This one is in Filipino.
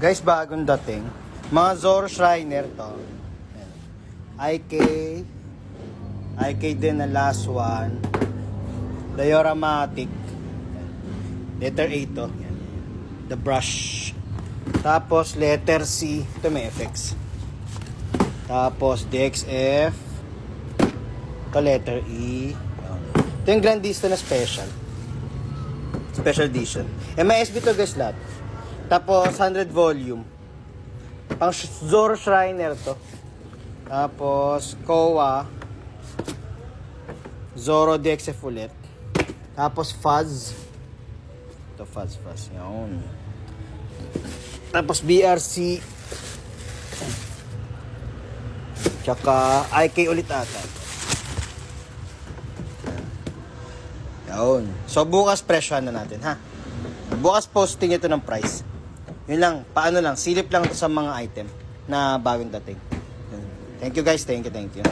Guys, bagong dating. Mga Zoro Shriner to. Ayan. IK din na last one. Dioramatic. Letter A to. Ayan. The brush. Tapos letter C. Ito may effects. Tapos DXF. Ito letter E. Ayan. Ito yung Grandista na special. Special edition. MISB to guys lahat. Tapos 100 volume. Pang Zoro Shriner to. Tapos Kowa. Zoro DXF ulit. Tapos Fuzz. Ito Fuzz. Yan. Tapos BRC. Tsaka IK ulit ata. Yan. So bukas presyohan na natin ha. Bukas posting ito ng price. Yun lang, paano lang, silip lang ito sa mga item na bagong dating. Thank you guys, thank you.